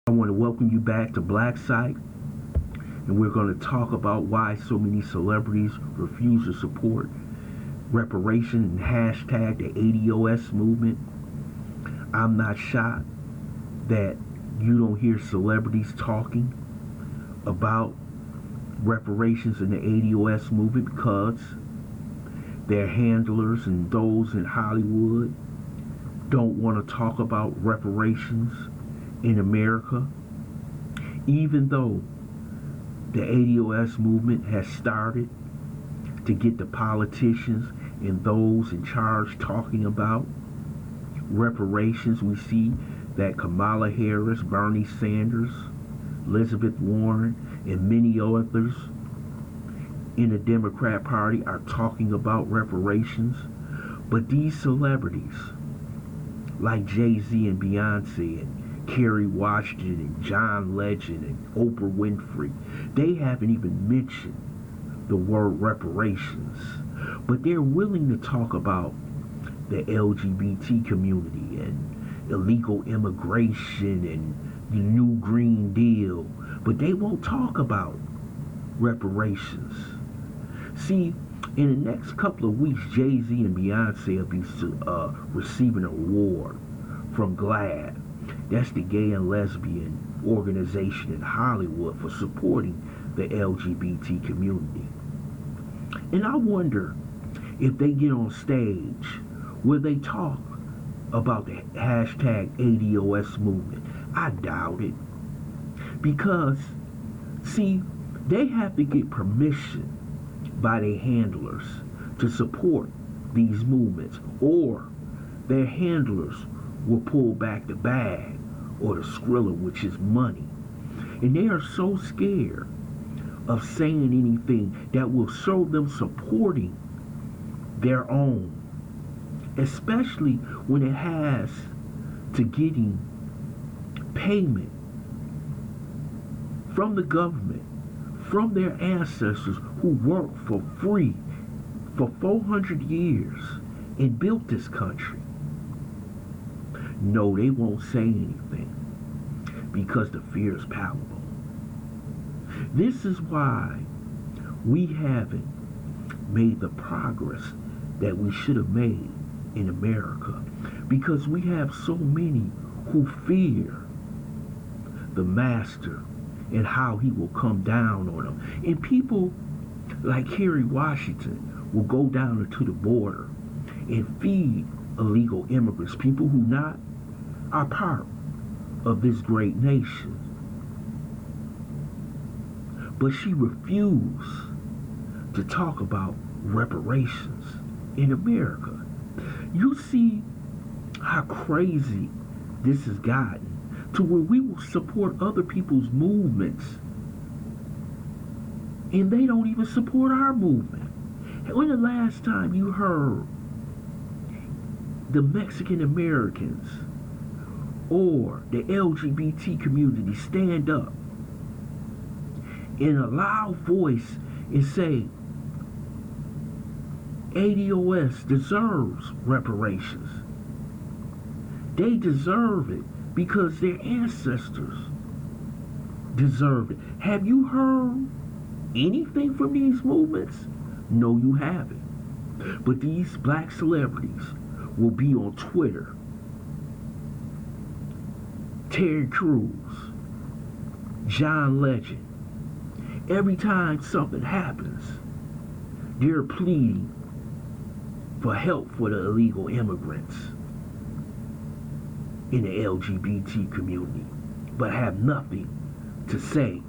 I want to welcome you back to Black Site, and we're going to talk about why so many celebrities refuse to support reparations and hashtag the ADOS movement. I'm not shocked that you don't hear celebrities talking about reparations and the ADOS movement because their handlers and those in Hollywood don't want to talk about reparations in America, even though the ADOS movement has started to get the politicians and those in charge talking about reparations. We see that Kamala Harris, Bernie Sanders, Elizabeth Warren, and many others in the Democrat Party are talking about reparations. But these celebrities, like Jay-Z and Beyonce and Kerry Washington and John Legend and Oprah Winfrey, they haven't even mentioned the word reparations. But they're willing to talk about the LGBT community and illegal immigration and the new Green Deal. But they won't talk about reparations. See, in the next couple of weeks, Jay-Z and Beyonce will be receiving an award from GLAAD. That's the gay and lesbian organization in Hollywood for supporting the LGBT community. And I wonder if they get on stage, will they talk about the hashtag ADOS movement? I doubt it. Because, see, they have to get permission by their handlers to support these movements, or their handlers will pull back the bag or the skrilla, which is money. And they are so scared of saying anything that will show them supporting their own, especially when it has to getting payment from the government, from their ancestors who worked for free for 400 years and built this country. No, they won't say anything because the fear is palpable. This is why we haven't made the progress that we should have made in America, because we have so many who fear the master and how he will come down on them. And people like Kerry Washington will go down to the border and feed illegal immigrants, people who not are part of this great nation. But she refused to talk about reparations in America. You see how crazy this has gotten, to where we will support other people's movements and they don't even support our movement. And when the last time you heard the Mexican Americans or the LGBT community stand up in a loud voice and say ADOS deserves reparations? They deserve it because their ancestors deserved it. Have you heard anything from these movements? No, you haven't. But these black celebrities will be on Twitter. Terry Crews, John Legend. Every time something happens, they're pleading for help for the illegal immigrants in the LGBT community, but have nothing to say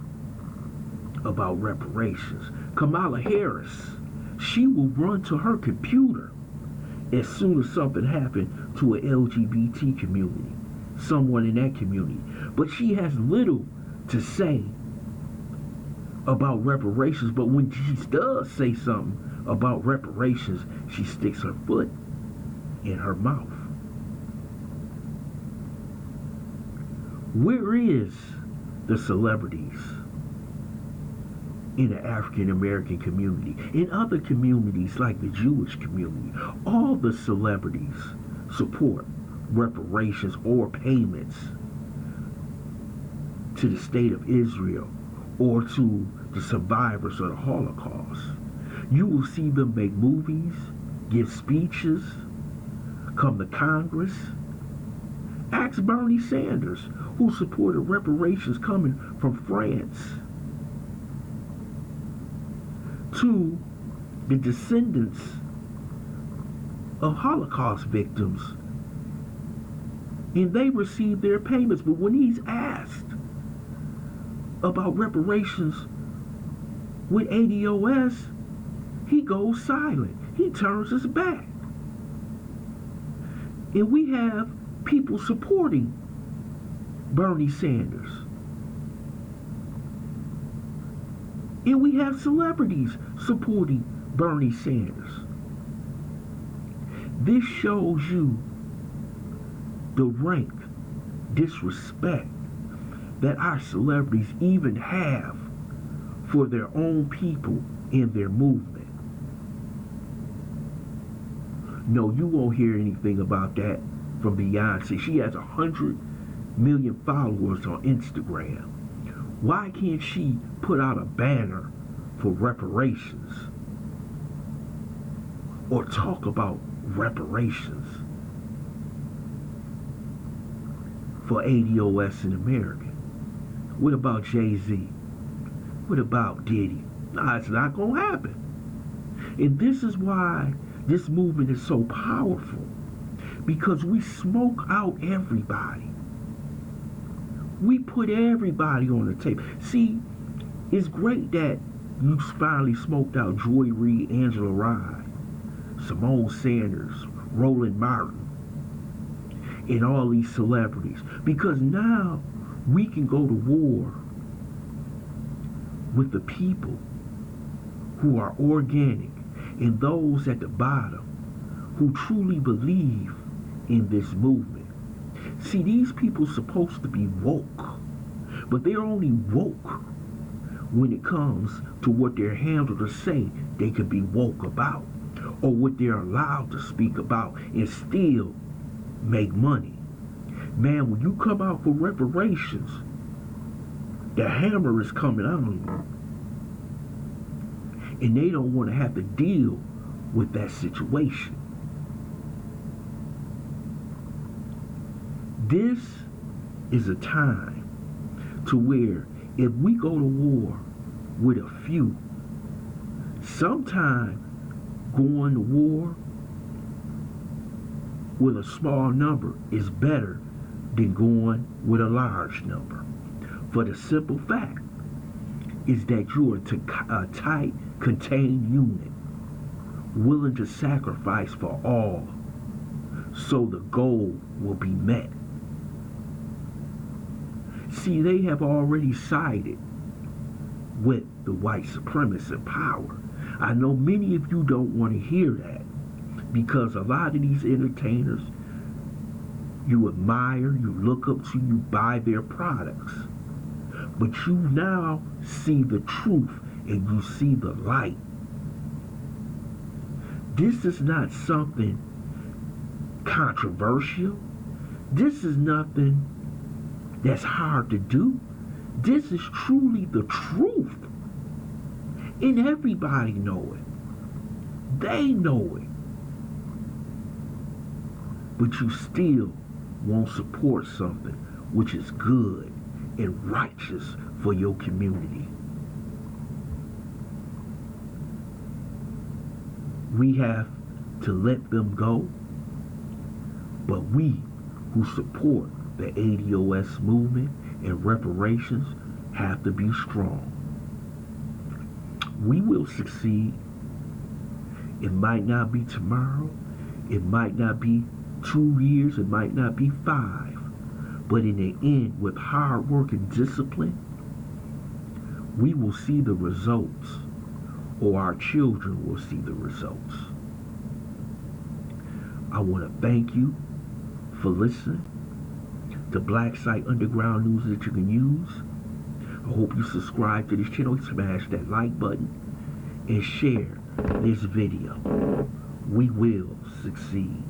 about reparations. Kamala Harris, she will run to her computer as soon as something happened to an LGBT community, someone in that community. But she has little to say about reparations. But when she does say something about reparations, she sticks her foot in her mouth. Where is the celebrities in the African American community, in other communities like the Jewish community? All the celebrities support reparations or payments to the state of Israel or to the survivors of the Holocaust. You will see them make movies, give speeches, come to Congress. Ask Bernie Sanders, who supported reparations coming from France to the descendants of Holocaust victims. And they received their payments. But when he's asked about reparations with ADOS, he goes silent. He turns his back. And we have people supporting Bernie Sanders. And we have celebrities supporting Bernie Sanders. This shows you the rank disrespect that our celebrities even have for their own people in their movement. No, you won't hear anything about that from Beyonce. She has 100 million followers on Instagram. Why can't she put out a banner for reparations or talk about reparations for ADOS in America? What about Jay-Z? What about Diddy? Nah, it's not going to happen. And this is why this movement is so powerful, because we smoke out everybody. We put everybody on the table. See, it's great that you finally smoked out Joy Reid, Angela Rye, Simone Sanders, Roland Martin, and all these celebrities, because now we can go to war with the people who are organic and those at the bottom who truly believe in this movement. See, these people are supposed to be woke, but they're only woke when it comes to what they're handled to say they can be woke about, or what they're allowed to speak about and still make money. Man, when you come out for reparations, the hammer is coming on you. And they don't want to have to deal with that situation. This is a time to where if we go to war with a few, sometime going to war with a small number is better than going with a large number. For the simple fact is that you're a tight, contained unit, willing to sacrifice for all, so the goal will be met. See, they have already sided with the white supremacists in power. I know many of you don't want to hear that, because a lot of these entertainers you admire, you look up to, you buy their products. But you now see the truth and you see the light. This is not something controversial. This is nothing that's hard to do. This is truly the truth. And everybody know it. They know it. But you still won't support something which is good and righteous for your community. We have to let them go, but we who support the ADOS movement and reparations have to be strong. We will succeed. It might not be tomorrow, it might not be 2 years, it might not be 5, but in the end, with hard work and discipline, we will see the results, or our children will see the results. I want to thank you for listening to Black Site Underground News that you can use. I hope you subscribe to this channel, smash that like button, and share this video. We will succeed.